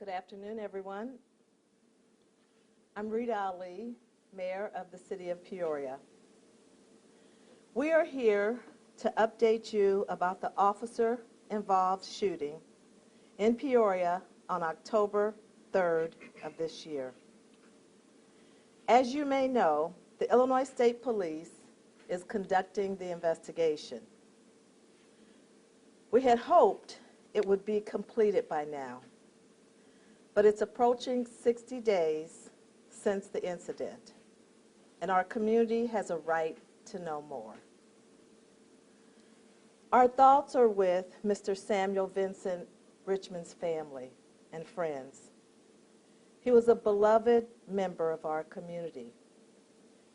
Good afternoon, everyone. I'm Rita Ali, Mayor of the City of Peoria. We are here to update you about the officer-involved shooting in Peoria on October 3rd of this year. As you may know, the Illinois State Police is conducting the investigation. We had hoped it would be completed by now, but it's approaching 60 days since the incident, and our community has a right to know more. Our thoughts are with Mr. Samuel Vincent Richmond's family and friends. He was a beloved member of our community,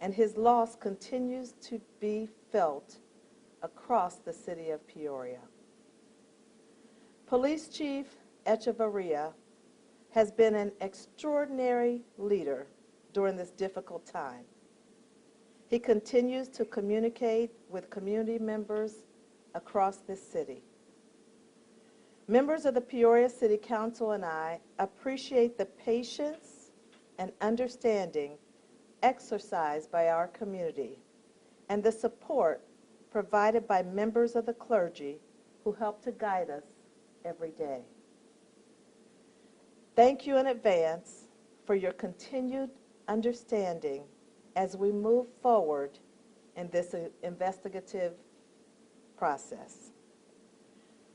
and his loss continues to be felt across the city of Peoria. Police Chief Echevarria has been an extraordinary leader during this difficult time. He continues to communicate with community members across this city. Members of the Peoria City Council and I appreciate the patience and understanding exercised by our community and the support provided by members of the clergy who help to guide us every day. Thank you in advance for your continued understanding as we move forward in this investigative process.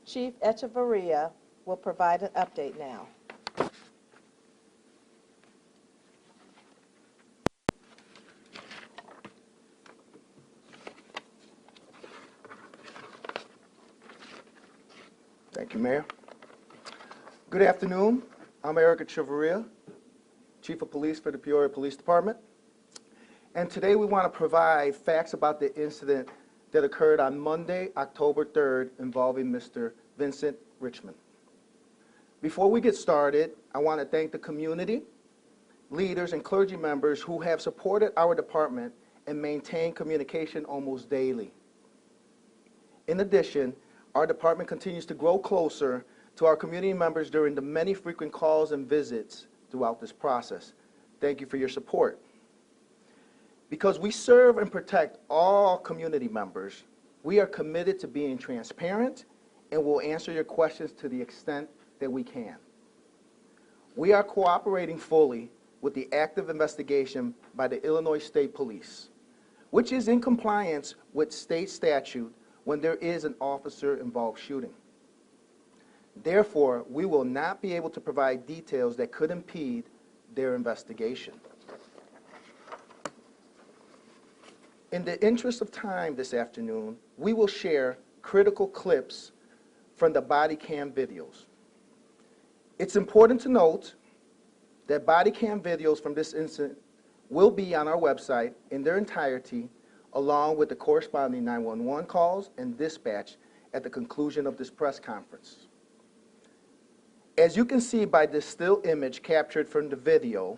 Chief Echevarria will provide an update now. Thank you, Mayor. Good afternoon. I'm Eric Echevarria, Chief of Police for the Peoria Police Department. And today we want to provide facts about the incident that occurred on Monday, October 3rd, involving Mr. Vincent Richmond. Before we get started, I want to thank the community, leaders, and clergy members who have supported our department and maintained communication almost daily. In addition, our department continues to grow closer to our community members during the many frequent calls and visits throughout this process. Thank you for your support. Because we serve and protect all community members, we are committed to being transparent and will answer your questions to the extent that we can. We are cooperating fully with the active investigation by the Illinois State Police, which is in compliance with state statute when there is an officer-involved shooting. Therefore, we will not be able to provide details that could impede their investigation. In the interest of time this afternoon, we will share critical clips from the body cam videos. It's important to note that body cam videos from this incident will be on our website in their entirety, along with the corresponding 911 calls and dispatch at the conclusion of this press conference. As you can see by this still image captured from the video,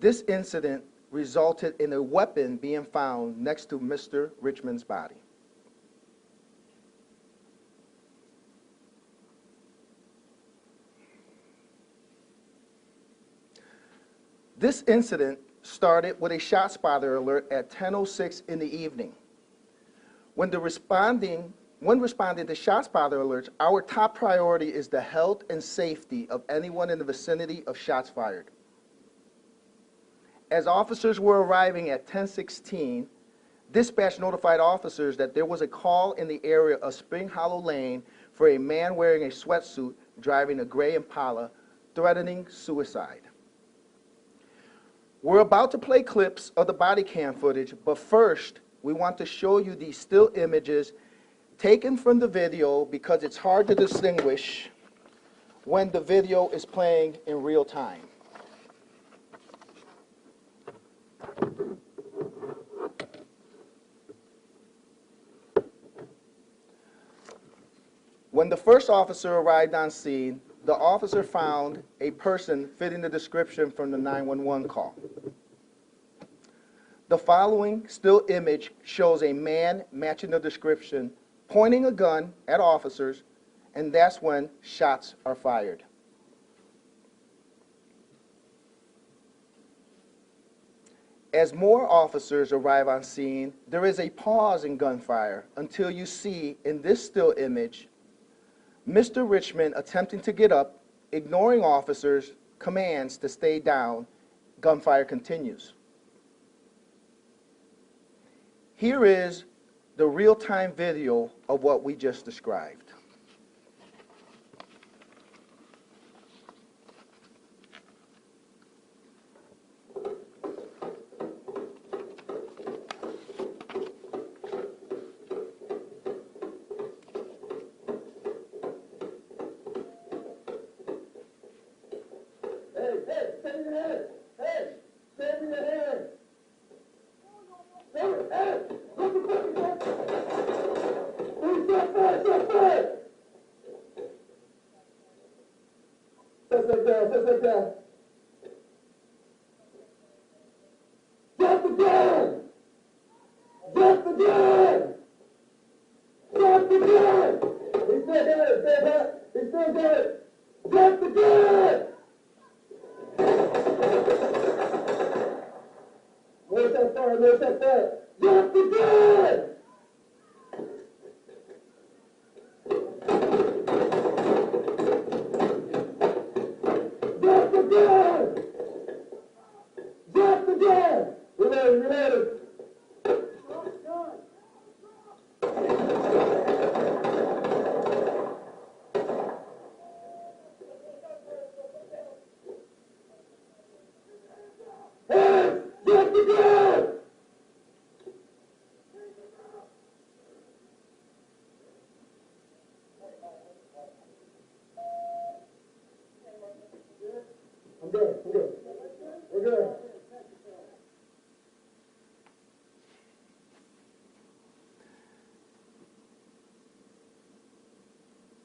this incident resulted in a weapon being found next to Mr. Richmond's body. This incident started with a shot spotter alert at 10:06 in the evening. When responding to shot spotter alerts, our top priority is the health and safety of anyone in the vicinity of shots fired. As officers were arriving at 10:16, dispatch notified officers that there was a call in the area of Spring Hollow Lane for a man wearing a sweatsuit driving a gray Impala threatening suicide. We're about to play clips of the body cam footage, but first, we want to show you these still images taken from the video because it's hard to distinguish when the video is playing in real time. When the first officer arrived on scene, the officer found a person fitting the description from the 911 call. The following still image shows a man matching the description, pointing a gun at officers, and that's when shots are fired. As more officers arrive on scene, there is a pause in gunfire until you see, in this still image, Mr. Richmond attempting to get up, ignoring officers' commands to stay down. Gunfire continues. Here is the real-time video of what we just described.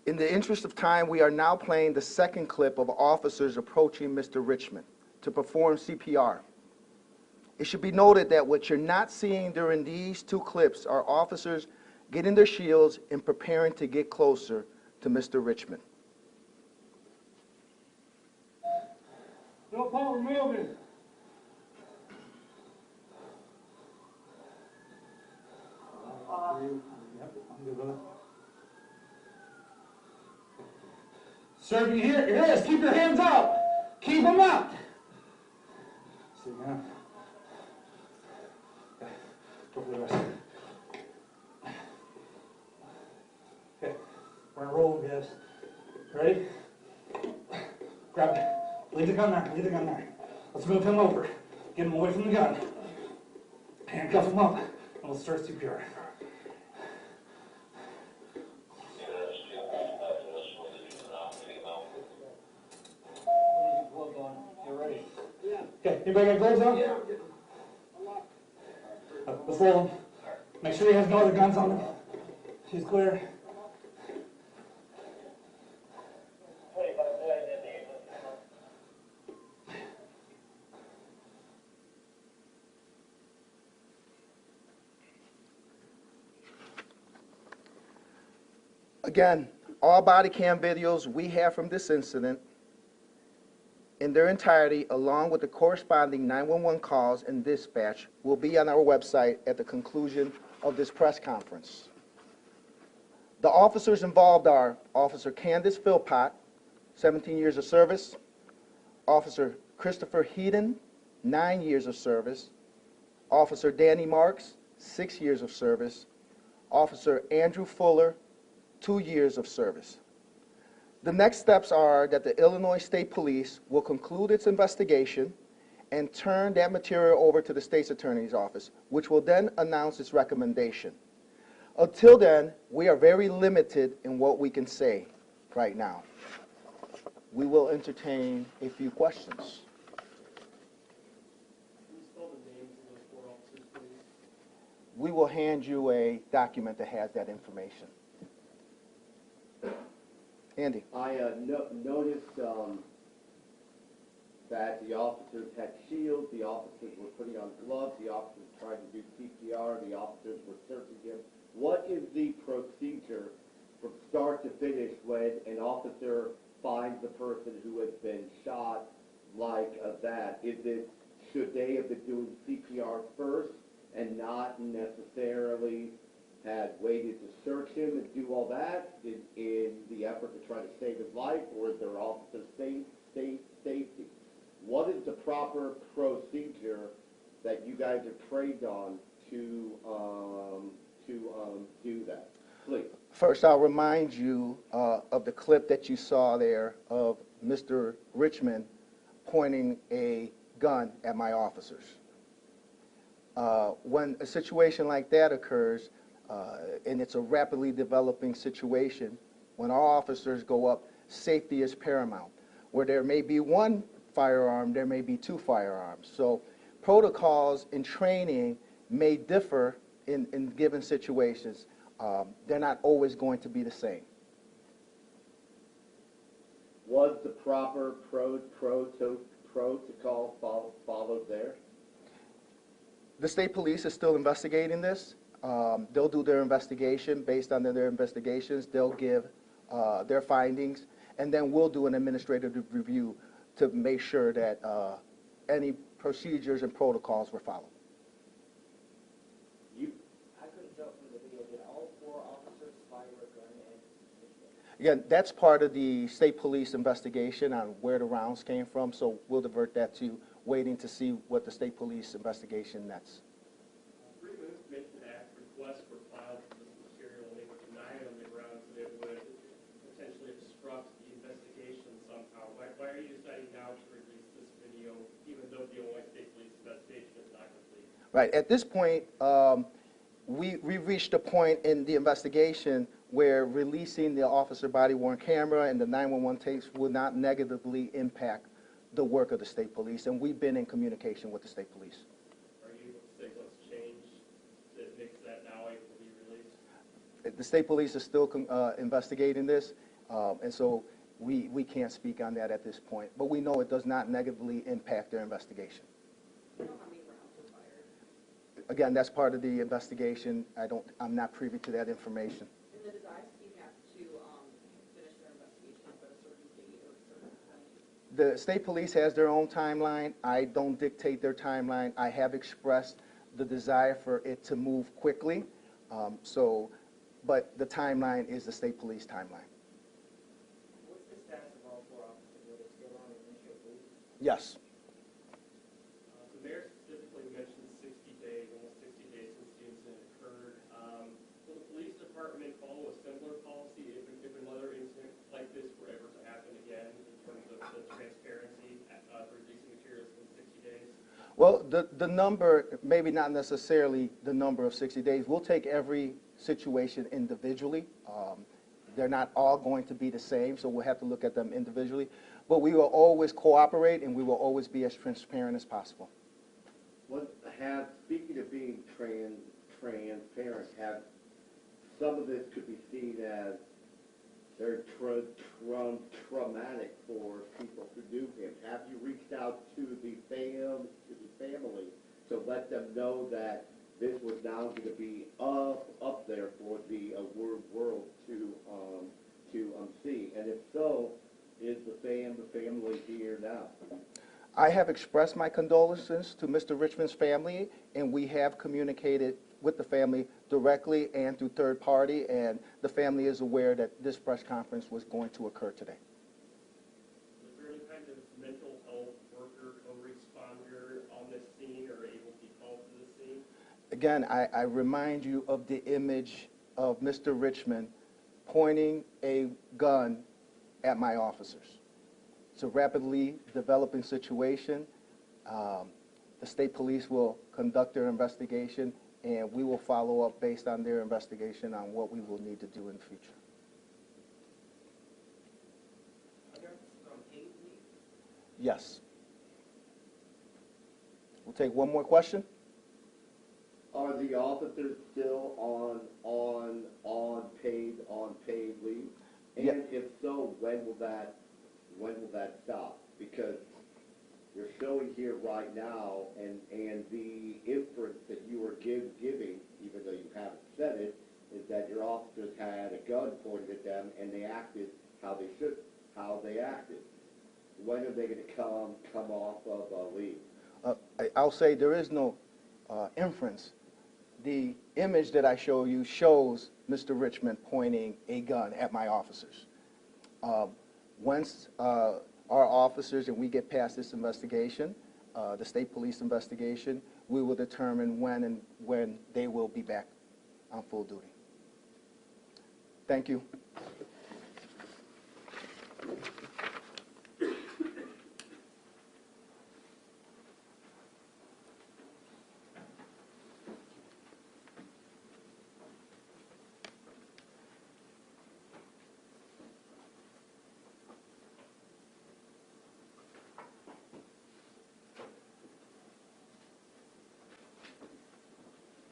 In the interest of time, we are now playing the second clip of officers approaching Mr. Richmond to perform CPR. It should be noted that what you're not seeing during these two clips are officers getting their shields and preparing to get closer to Mr. Richmond. No point, we're moving. Yep, I'm good with it. Sir, you hear this? Keep your hands up. Keep them up. Sit down. Okay. Go for the rest. Okay. We're gonna roll, guys. Ready? Grab it. Leave the gun there. Leave the gun there. Let's move him over. Get him away from the gun. Handcuff him up. And we'll start CPR. Okay, anybody got gloves on? Yeah. Let's roll him. Make sure he has no other guns on him. He's clear. Again, all body cam videos we have from this incident in their entirety, along with the corresponding 911 calls and dispatch, will be on our website at the conclusion of this press conference. The officers involved are Officer Candace Philpott, 17 years of service, Officer Christopher Heaton, 9 years of service, Officer Danny Marks, 6 years of service, Officer Andrew Fuller, 2 years of service. The next steps are that the Illinois State Police will conclude its investigation and turn that material over to the state's attorney's office, which will then announce its recommendation. Until then, we are very limited in what we can say right now. We will entertain a few questions. We will hand you a document that has that information. Andy. I noticed that the officers had shields, the officers were putting on gloves, the officers tried to do CPR, the officers were searching him. What is the procedure from start to finish when an officer finds the person who has been shot like that? Is it should they have been doing CPR first and not necessarily had waited to search him and do all that in the effort to try to save his life, or is their officer's safety? What is the proper procedure that you guys are trained on to do that? Please. First, I'll remind you of the clip that you saw there of Mr. Richmond pointing a gun at my officers. When a situation like that occurs, and it's a rapidly developing situation, when our officers go up, safety is paramount. Where there may be one firearm, there may be two firearms. So protocols and training may differ in given situations. They're not always going to be the same. Was the proper protocol followed there? The state police is still investigating this. They'll do their investigation. Based on their investigations, they'll give their findings, and then we'll do an administrative review to make sure that any procedures and protocols were followed. I couldn't tell from the video, did all 4 officers fire a gun at Richmond? Again, that's part of the state police investigation on where the rounds came from, so we'll divert that to waiting to see what the state police investigation next. Freeman mentioned that requests were filed for this material, and they were denied on the grounds that it would potentially disrupt the investigation somehow. Why are you deciding now to release this video, even though the Illinois State Police investigation is not complete? Right. At this point, we reached a point in the investigation where releasing the officer body-worn camera and the 911 tapes will not negatively impact the work of the state police, and we've been in communication with the state police. Are you able to say what's changed that makes that now able to be released? The state police is still investigating this, and so we can't speak on that at this point. But we know it does not negatively impact their investigation. Do you know how many rounds were fired? Again, that's part of the investigation. I'm not privy to that information. And the Desires team have to finish their investigation at a certain date or a certain point? The state police has their own timeline. I don't dictate their timeline. I have expressed the desire for it to move quickly. But the timeline is the state police timeline. What's the status of all 4 officers? Are they still on administrative leave? Yes. The mayor specifically mentioned 60 days, almost 60 days since the incident occurred. Will the police department follow a similar policy if another incident like this were ever to happen again in terms of the transparency for releasing materials in 60 days? Well, the number, maybe not necessarily the number of 60 days. We'll take every situation individually. They're not all going to be the same, so we'll have to look at them individually. But we will always cooperate, and we will always be as transparent as possible. Speaking of being transparent, some of this could be seen as very traumatic for people who knew him. Have you reached out to the family to let them know that this was now going to be up there for the world to see? And if so, is the family here now? I have expressed my condolences to Mr. Richmond's family, and we have communicated with the family directly and through third party, and the family is aware that this press conference was going to occur today. Was there any kind of mental health worker, co-responder on this scene or able to be called to this scene? Again, I remind you of the image of Mr. Richmond pointing a gun at my officers. It's a rapidly developing situation. The state police will conduct their investigation, and we will follow up based on their investigation on what we will need to do in the future. Are there on paid leave? Yes. We'll take one more question. Are the officers still on paid leave? And Yeah. if so, when will that stop? Because you're showing here right now, and the inference that you are giving, even though you haven't said it, is that your officers had a gun pointed at them and they acted how they acted. When are they going to come off of leave? I'll say there is no inference. The image that I show you shows Mr. Richmond pointing a gun at my officers. Once our officers and we get past this investigation, the state police investigation, we will determine when they will be back on full duty. Thank you.